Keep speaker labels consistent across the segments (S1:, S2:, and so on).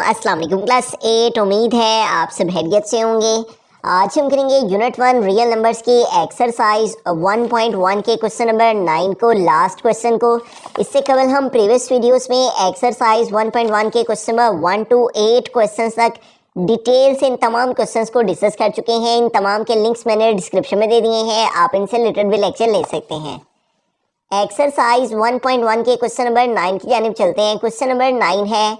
S1: अस्सलाम वालेकुम क्लास 8। उम्मीद है आप सब खैरियत से होंगे। आज हम करेंगे यूनिट 1 रियल नंबर्स की एक्सरसाइज 1.1 के क्वेश्चन नंबर 9 को, लास्ट क्वेश्चन को। इससे कबल हम प्रीवियस वीडियोस में एक्सरसाइज 1.1 के क्वेश्चन नंबर 1 to 8 क्वेश्चंस तक डिटेल से इन तमाम क्वेश्चंस को डिस्कस कर चुके हैं। इन तमाम के लिंक्स मैंने डिस्क्रिप्शन में दे दिए हैं, आप इनसे रिलेटेड भी लेक्चर ले सकते हैं। एक्सरसाइज 1.1 के क्वेश्चन नंबर 9 की जानिब चलते हैं। क्वेश्चन नंबर 9 है,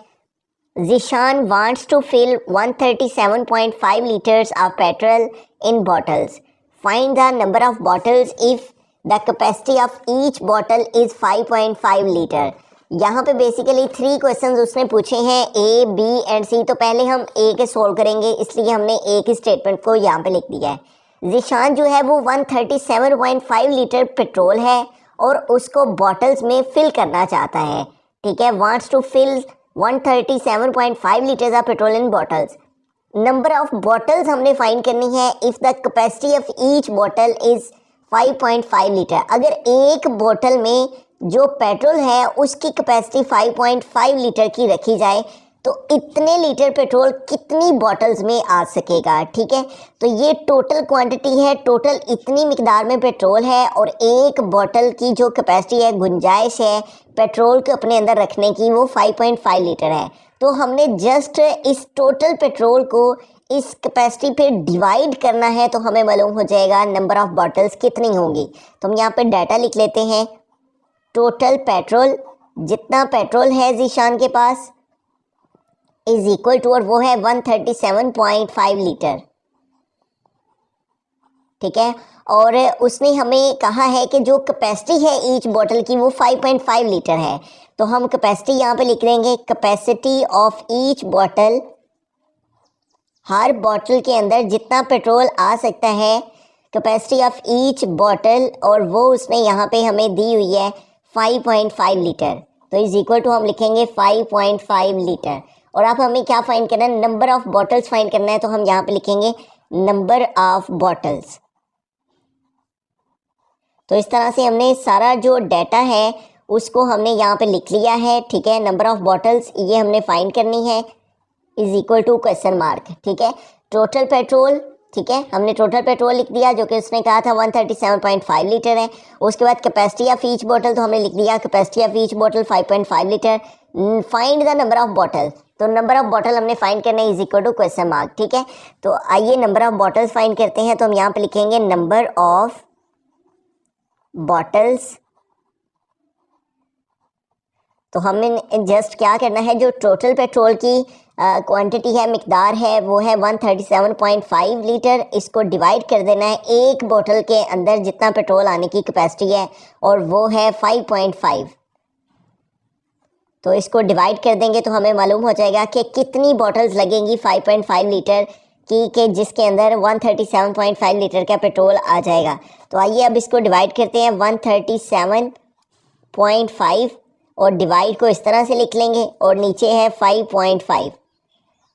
S1: Zishan wants to fill 137.5 liters of petrol in bottles. Find the number of bottles if the capacity of each bottle is 5.5 liter. यहाँ पे बेसिकली 3 क्वेश्चंस उसने पूछे हैं, ए, बी एंड सी। तो पहले हम ए के सोल्व करेंगे, इसलिए हमने ए की स्टेटमेंट को यहाँ पे लिख दिया है। जिशान जो है वो 137.5 लीटर पेट्रोल है और उसको बॉटल्स में फिल करना चाहता है। ठीक है, wants to fill 137.5 litres of petrol in bottles. Number of bottles हमने फाइंड करनी है if the capacity of each bottle is 5.5 litre. अगर एक बोतल में जो पेट्रोल है उसकी कैपेसिटी 5.5 लीटर की रखी जाए तो इतने लीटर पेट्रोल कितनी बॉटल्स में आ सकेगा। ठीक है, तो ये टोटल क्वांटिटी है, टोटल इतनी मिकदार में पेट्रोल है और एक बोतल की जो कैपेसिटी है, गुंजाइश है पेट्रोल को अपने अंदर रखने की, वो 5.5 लीटर है। तो हमने जस्ट इस टोटल पेट्रोल को इस कैपेसिटी पे डिवाइड करना है तो हमें मालूम हो जाएगा नंबर ऑफ बॉटल्स कितनी होंगी। तो हम यहाँ पे डाटा लिख लेते हैं। टोटल पेट्रोल, जितना पेट्रोल है जीशान के पास, इज इक्वल टू, और वो है 137.5 लीटर। ठीक है, और उसने हमें कहा है कि जो कैपेसिटी है ईच बॉटल की वो 5.5 लीटर है। तो हम कैपेसिटी यहाँ पे लिख देंगे, capacity of each bottle, her bottle के अंदर जितना पेट्रोल आ सकता है, कैपेसिटी ऑफ ईच बॉटल, और वो उसने यहाँ पे हमें दी हुई है 5.5 लीटर। तो इज इक्वल टू हम लिखेंगे 5.5 लीटर। और अब हमें क्या फाइंड करना है, नंबर ऑफ बॉटल्स फाइंड करना है। तो हम यहाँ पे लिखेंगे नंबर ऑफ बॉटल्स। तो इस तरह से हमने सारा जो डाटा है उसको हमने यहाँ पे लिख लिया है। ठीक है, नंबर ऑफ बॉटल्स ये हमने फाइंड करनी है, is equal to question mark. ठीक है, टोटल पेट्रोल, ठीक है, हमने टोटल पेट्रोल लिख दिया जो कि उसने कहा था 137.5 लीटर है। उसके बाद कैपेसिटी ऑफ ईच बॉटल, तो हमने लिख दिया capacity of each bottle 5.5 litre. Find the number of bottle, तो नंबर ऑफ बॉटल हमने फाइंड करना है, is equal to question mark. ठीक है, तो आइए नंबर ऑफ बॉटल्स फाइंड करते हैं। तो हम यहाँ पे लिखेंगे नंबर ऑफ बॉटल्स। तो हमें जस्ट क्या करना है, जो टोटल पेट्रोल की क्वांटिटी है, मिकदार है, वो है 137.5 लीटर। इसको डिवाइड कर देना है एक बोतल के अंदर जितना पेट्रोल आने की कैपेसिटी है, और वो है 5.5। तो इसको डिवाइड कर देंगे तो हमें मालूम हो जाएगा कि कितनी बॉटल्स लगेंगी 5.5 लीटर की, के जिसके अंदर 137.5 लीटर का पेट्रोल आ जाएगा। तो आइए अब इसको डिवाइड करते हैं, 137.5 और डिवाइड को इस तरह से लिख लेंगे और नीचे है 5.5।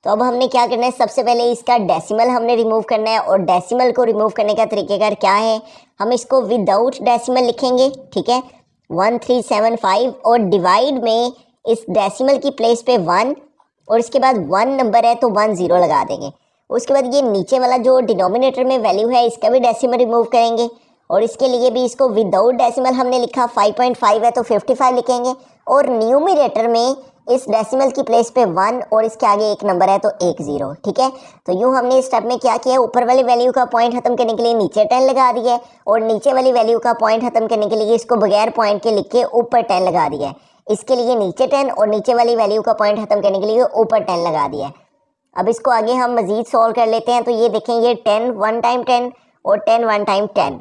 S1: तो अब हमने क्या करना है, सबसे पहले इसका डेसिमल हमने रिमूव करना है। और डेसिमल को रिमूव करने का तरीकेकार क्या है, हम इसको विदाउट डेसिमल लिखेंगे। ठीक है, 1375, और डिवाइड में इस डेसिमल की प्लेस पे 1, और इसके बाद 1 नंबर है तो 1 0 लगा देंगे। उसके बाद ये नीचे वाला जो डिनोमिनेटर में वैल्यू है इसका भी डेसिमल रिमूव करेंगे, और इसके लिए भी इसको विदाउट डेसिमल हमने लिखा 5.5 है तो 55 लिखेंगे। और न्यूमिनेटर में इस डेसिमल की प्लेस पे 1 और इसके आगे एक नंबर है तो 1 0। ठीक है, तो यूँ हमने इस स्टेप में क्या किया, ऊपर वाली वैल्यू का पॉइंट खत्म करने के लिए नीचे 10 लगा दिया है, और नीचे वाली वैल्यू का पॉइंट खत्म करने के लिए इसको बगैर पॉइंट के लिख के ऊपर 10 लगा दिया है। इसके लिए नीचे 10 और नीचे वाली वैल्यू का पॉइंट खत्म करने के लिए ऊपर 10 लगा दिया है। अब इसको आगे हम मजीद सॉल्व कर लेते हैं। तो ये देखें, ये 10 1 टाइम 10 और 10 1 टाइम 10,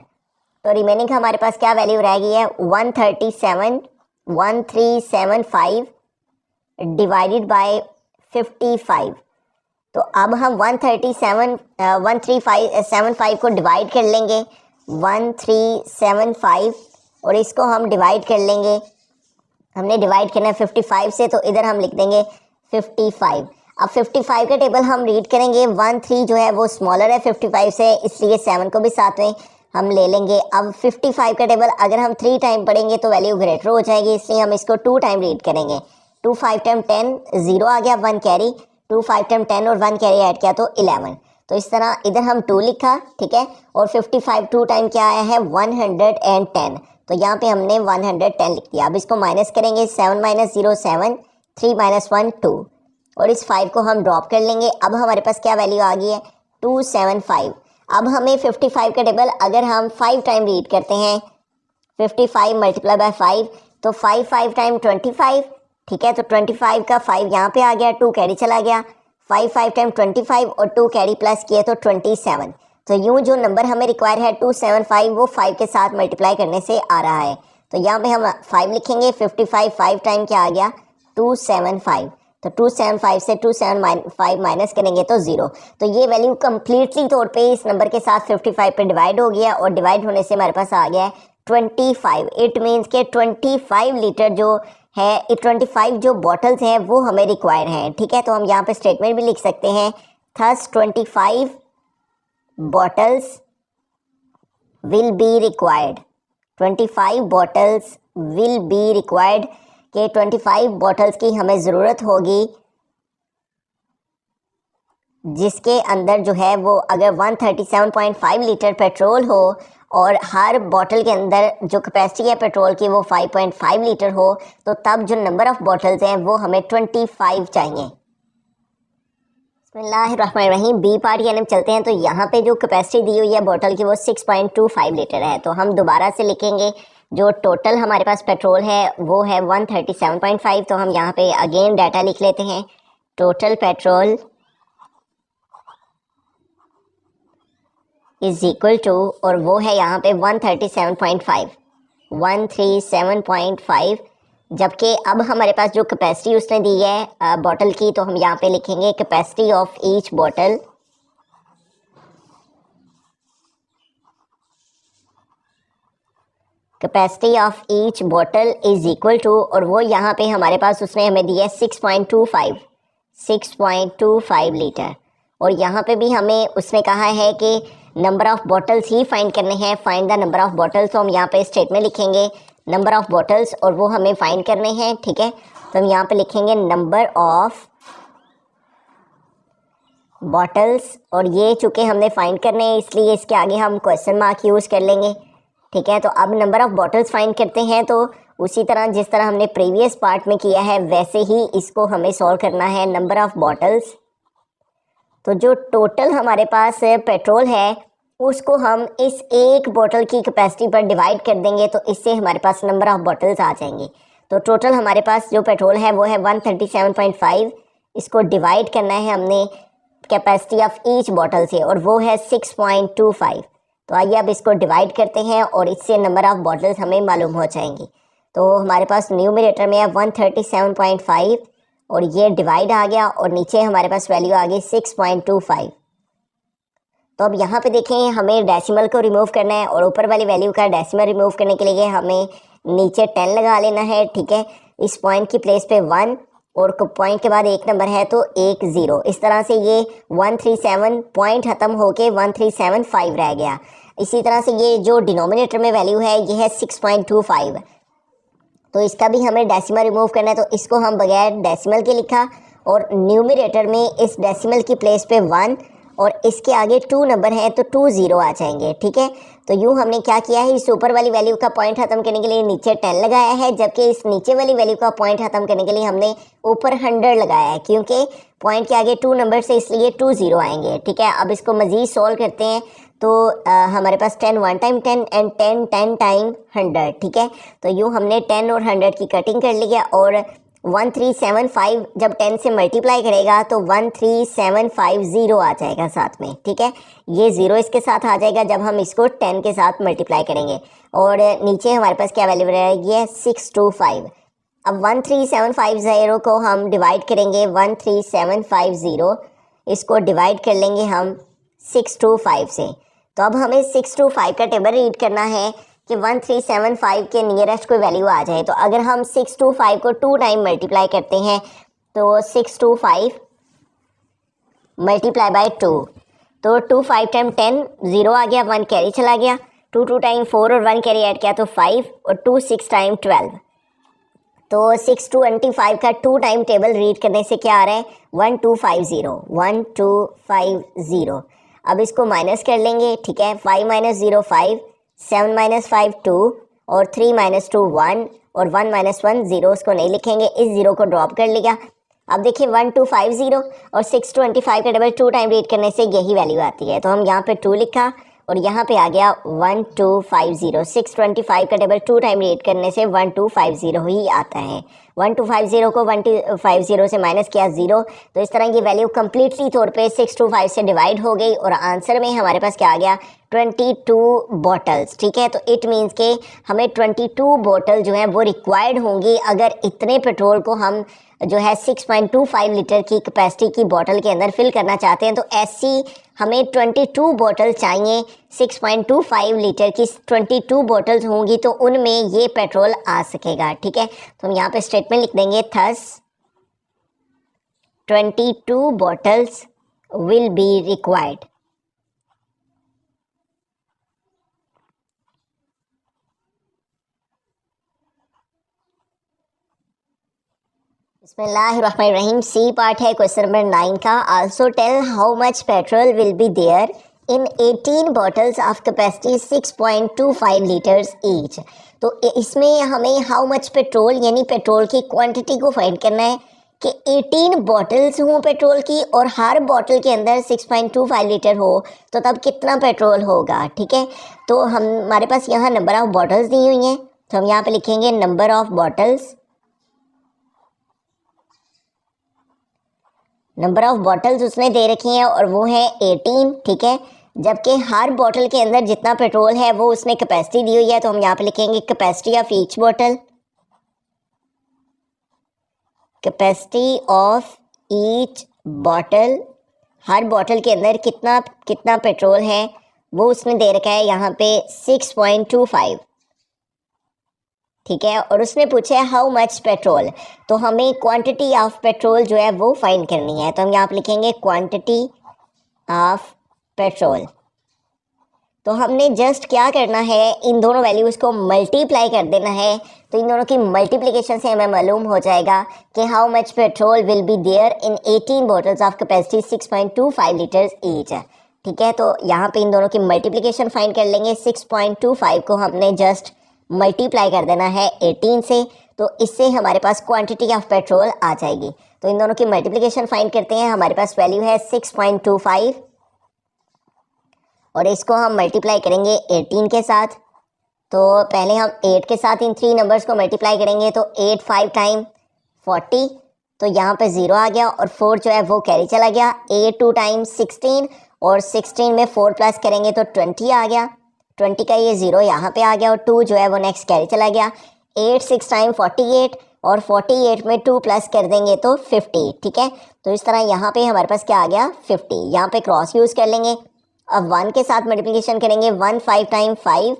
S1: तो रिमेनिंग हमारे पास क्या वैल्यू रह गई है, 1375 डिवाइडेड बाय 55। तो अब हम 1375 को डिवाइड कर लेंगे, 1375, और इसको हम डिवाइड कर लेंगे, हमने डिवाइड करना है 55 से, तो इधर हम लिख देंगे 55। अब 55 का टेबल हम रीड करेंगे, 13 जो है वो स्मॉलर है 55 से, इसलिए 7 को भी साथ में हम ले लेंगे। अब 55 का टेबल अगर हम 3 टाइम पढ़ेंगे तो वैल्यू ग्रेटर हो जाएगी, इसलिए हम इसको 2 टाइम रीड करेंगे। 2 5 टाइम 10, 0 आ गया, 1 कैरी, 2 5 टाइम 10 और 1 कैरी ऐड किया तो 11। तो इस तरह इधर हम 2 लिखा, ठीक है, और 55 2 टाइम क्या आया है 110, तो यहाँ पे हमने 110 लिख दिया। अब इसको माइनस करेंगे, 7 माइनस 0 7, 3 माइनस 1 2, और इस 5 को हम ड्रॉप कर लेंगे। अब हमारे पास क्या वैल्यू आ गई है 275। अब हमें 55 का टेबल अगर हम 5 टाइम रीड करते हैं, 55 मल्टीप्लाई बाय 5, तो 5 5 टाइम 25, ठीक है, तो 25 का 5 यहाँ पे आ गया, 2 कैरी चला गया, 5 5 टाइम 25 और 2 कैरी प्लस किए तो 27। तो यूँ जो नंबर हमें रिक्वायर है 275 वो 5 के साथ मल्टीप्लाई करने से आ रहा है। तो यहाँ पे हम 5 लिखेंगे, 55 5 टाइम क्या आ गया 275, तो 275 से 275 माइनस करेंगे तो 0। तो ये वैल्यू कम्प्लीटली तौर पे इस नंबर के साथ 55 पे डिवाइड हो गया, और डिवाइड होने से हमारे पास आ गया है 25। इट मीन्स के 25 लीटर जो है, 25 जो बॉटल्स हैं वो हमें रिक्वायर हैं, ठीक है। तो हम यहाँ पे स्टेटमेंट भी लिख सकते हैं, thus 25 bottles will be required, 25 bottles will be required, के 25 बॉटल्स की हमें ज़रूरत होगी, जिसके अंदर जो है वो अगर 137.5 लीटर पेट्रोल हो और हर बॉटल के अंदर जो कैपेसिटी है पेट्रोल की वो 5.5 लीटर हो, तो तब जो नंबर ऑफ़ बॉटल्स हैं वो हमें 25 चाहिए। बिस्मिल्लाहिर्रहमानिर्रहीम। बी पार्ट यानी चलते हैं, तो यहाँ पे जो कैपेसिटी दी हुई है बॉटल की वो 6.25 लीटर है। तो हम दोबारा से लिखेंगे, जो टोटल हमारे पास पेट्रोल है वो है 137.5, तो हम यहाँ पे अगेन डाटा लिख लेते हैं, total petrol is equal to, और वो है यहाँ पे 137.5, जबकि अब हमारे पास जो कैपेसिटी उसने दी है बॉटल की, तो हम यहाँ पे लिखेंगे capacity of each bottle capacity of each bottle is equal to, और वो यहाँ पे हमारे पास उसने हमें दिया है 6.25 लीटर। और यहाँ पे भी हमें उसने कहा है कि number of bottles he find करने हैं, find the number of bottles. तो हम यहाँ पे स्टेटमेंट लिखेंगे नंबर ऑफ़ बॉटल्स, और वो हमें फाइंड करने हैं, ठीक है। तो हम यहाँ पे लिखेंगे नंबर ऑफ़ बॉटल्स, और ये चूँकि हमने फाइंड करने हैं इसलिए इसके आगे हम क्वेश्चन मार्क यूज़ कर लेंगे, ठीक है। तो अब नंबर ऑफ़ बॉटल्स फाइंड करते हैं, तो उसी तरह जिस तरह हमने प्रीवियस पार्ट में किया है वैसे ही इसको हमें सॉल्व करना है। नंबर ऑफ़ बॉटल्स, तो जो टोटल हमारे पास पेट्रोल है उसको हम इस एक बोतल की कैपेसिटी पर डिवाइड कर देंगे, तो इससे हमारे पास नंबर ऑफ़ बॉटल्स आ जाएंगे। तो टोटल हमारे पास जो पेट्रोल है वो है 137.5, इसको डिवाइड करना है हमने कैपेसिटी ऑफ ईच बॉटल से, और वो है 6.25। तो आइए अब इसको डिवाइड करते हैं और इससे नंबर ऑफ़ बॉटल्स हमें मालूम हो जाएंगी। तो हमारे पास न्यूमरेटर में है 137.5, और ये डिवाइड आ गया, और नीचे हमारे पास वैल्यू आ गई 6.25। तो अब यहाँ पे देखें, हमें डेसिमल को रिमूव करना है, और ऊपर वाली वैल्यू का डेसिमल रिमूव करने के लिए हमें नीचे 10 लगा लेना है, ठीक है। इस पॉइंट की प्लेस पे 1, और पॉइंट के बाद एक नंबर है तो एक 0। इस तरह से ये 137 पॉइंट ख़त्म होके 1375 रह गया। इसी तरह से ये जो डिनोमिनेटर में वैल्यू है ये है 6.25, तो इसका भी हमें डेसिमल रिमूव करना है, तो इसको हम बगैर डेसिमल के लिखा, और न्यूमरेटर में इस डेसिमल की प्लेस पे 1 और इसके आगे 2 नंबर हैं तो 2 0 आ जाएंगे, ठीक है। तो यूँ हमने क्या किया है, इस ऊपर वाली वैल्यू का पॉइंट ख़त्म करने के लिए नीचे 10 लगाया है, जबकि इस नीचे वाली वैल्यू का पॉइंट ख़त्म करने के लिए हमने ऊपर 100 लगाया है, क्योंकि पॉइंट के आगे 2 नंबर से इसलिए 2 0 आएंगे, ठीक है। अब इसको मज़ीद सॉल्व करते हैं, तो हमारे पास 10 1 टाइम 10 एंड 10 10 टाइम 100, ठीक है। तो यूँ हमने 10 और 100 की कटिंग कर ली है, और 1375 जब 10 से मल्टीप्लाई करेगा तो 13750 आ जाएगा साथ में, ठीक है। ये 0 इसके साथ आ जाएगा जब हम इसको 10 के साथ मल्टीप्लाई करेंगे, और नीचे हमारे पास क्या वैल्यू रहेगी, ये 625। अब 13750 को हम डिवाइड करेंगे 13750, इसको डिवाइड कर लेंगे हम 625 से। तो अब हमें 625 का टेबल रीड करना है कि 1375 के नियरेस्ट कोई वैल्यू आ जाए। तो अगर हम 625 को 2 टाइम मल्टीप्लाई करते हैं तो 625 मल्टीप्लाई बाय 2, तो 2 5 टाइम 10 0 आ गया, 1 कैरी चला गया, 2 2 टाइम 4 और 1 कैरी ऐड किया तो 5, और 2 6 टाइम 12, तो 625 का 2 टाइम टेबल रीड करने से क्या आ रहा है 1250। अब इसको माइनस कर लेंगे, ठीक है। 5 माइनस 0 5, 7 माइनस 5 2 और 3 माइनस 2 1 और 1 माइनस 1 0, उसको नहीं लिखेंगे, इस जीरो को ड्रॉप कर लिया। अब देखिए 1250 और 625 का टेबल 2 टाइम रीड करने से यही वैल्यू आती है, तो हम यहाँ पे 2 लिखा और यहाँ पे आ गया 1250। 625 का टेबल 2 टाइम रीड करने से 1250 ही आता है। 1250 को 1250 से माइनस किया 0, तो इस तरह की वैल्यू कम्प्लीटली तौर पे 625 से डिवाइड हो गई और आंसर में हमारे पास क्या आ गया 22 बॉटल्स, ठीक है। तो इट मीन्स के हमें 22 बॉटल जो है वो रिक्वायर्ड होंगी अगर इतने पेट्रोल को हम जो है 6.25 लीटर की कैपेसिटी की बोतल के अंदर फिल करना चाहते हैं। तो ऐसी हमें 22 बोतल चाहिए, 6.25 लीटर की 22 बोतल्स होंगी तो उनमें ये पेट्रोल आ सकेगा, ठीक है। तो हम यहाँ पे स्टेटमेंट लिख देंगे thus 22 bottles will be required. बिस्मिल्लाहिर्रहमानिर्रहीम। सी पार्ट है क्वेश्चन नंबर 9 का। Also tell how much petrol will be there in 18 bottles of capacity 6.25 litres each. तो इसमें हमें हाउ मच पेट्रोल यानी पेट्रोल की क्वांटिटी को फाइंड करना है कि 18 बॉटल्स हों पेट्रोल की और हर बॉटल के अंदर 6.25 लीटर हो, तो तब कितना पेट्रोल होगा, ठीक है। तो हमारे पास यहाँ नंबर ऑफ बॉटल्स दी हुई हैं, तो हम यहाँ पे लिखेंगे number of bottles. Number of bottles उसने दे रखी हैं और वो है 18, ठीक है। जबकि हर बॉटल के अंदर जितना पेट्रोल है वो उसने कैपेसिटी दी हुई है, तो हम यहाँ पे लिखेंगे capacity of each bottle. Capacity of each bottle, her bottle के अंदर कितना कितना पेट्रोल है वो उसने दे रखा है यहाँ पे 6.25, ठीक है। और उसने पूछा है हाउ मच पेट्रोल, तो हमें क्वांटिटी ऑफ पेट्रोल जो है वो फाइंड करनी है, तो हम यहाँ पे लिखेंगे क्वांटिटी ऑफ पेट्रोल। तो हमने जस्ट क्या करना है, इन दोनों वैल्यूज़ को मल्टीप्लाई कर देना है, तो इन दोनों की मल्टीप्लिकेशन से हमें मालूम हो जाएगा कि how much petrol will be there in 18 bottles of capacity 6.25 litres each, ठीक है। तो यहाँ पे इन दोनों की मल्टीप्लिकेशन फाइंड कर लेंगे। 6.25 को हमने जस्ट मल्टीप्लाई कर देना है 18 से, तो इससे हमारे पास क्वांटिटी ऑफ पेट्रोल आ जाएगी। तो इन दोनों की मल्टीप्लिकेशन फाइंड करते हैं। हमारे पास वैल्यू है 6.25 और इसको हम मल्टीप्लाई करेंगे 18 के साथ। तो पहले हम 8 के साथ इन 3 नंबर्स को मल्टीप्लाई करेंगे, तो 8 5 टाइम 40, तो यहाँ पे 0 आ गया और 4 जो है वो कैरी चला गया। 8 2 टाइम 16 और 16 में 4 प्लस करेंगे तो 20 आ गया। 20 का ये 0 यहाँ पे आ गया और 2 जो है वो नेक्स्ट कैरी चला गया। 8 6 टाइम 48 और 48 में 2 प्लस कर देंगे तो 50, ठीक है। तो इस तरह यहाँ पे हमारे पास क्या आ गया 50। यहाँ पे क्रॉस यूज़ कर लेंगे। अब 1 के साथ मल्टीप्लिकेशन करेंगे। 1 5 टाइम 5,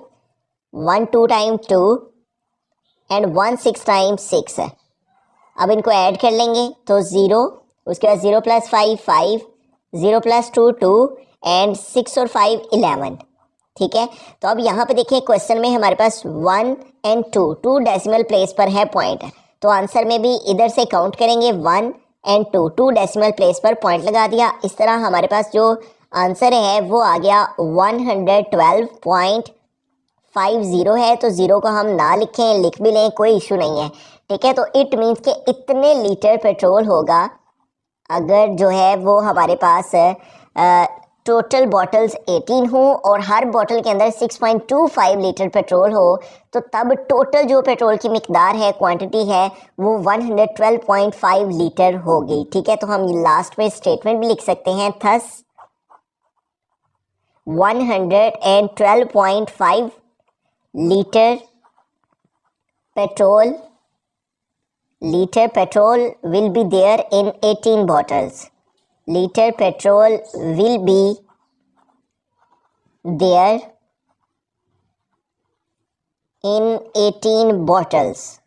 S1: 1 2 टाइम 2 एंड 1 6 टाइम 6 है। अब इनको ऐड कर लेंगे तो 0, उसके बाद 0 प्लस 5 5, 0 प्लस 2 2 एंड 6 और 5 11, ठीक है। तो अब यहाँ पे देखिए क्वेश्चन में हमारे पास 1 एंड 2 डेसिमल प्लेस पर है पॉइंट, तो आंसर में भी इधर से काउंट करेंगे 1 एंड 2 डेसिमल प्लेस पर पॉइंट लगा दिया। इस तरह हमारे पास जो आंसर है वो आ गया 112.50 है। तो 0 को हम ना लिखें, लिख भी लें कोई इशू नहीं है, ठीक है। तो इट मीन्स कि इतने लीटर पेट्रोल होगा अगर जो है वो हमारे पास टोटल बॉटल्स 18 हो और हर बॉटल के अंदर 6.25 लीटर पेट्रोल हो, तो तब टोटल जो पेट्रोल की मिकदार है, क्वांटिटी है, वो 112.5 लीटर होगी, ठीक है। तो हम लास्ट में स्टेटमेंट भी लिख सकते हैं thus 112.5 litre petrol will be there in 18 bottles. Liter petrol will be there in 18 bottles.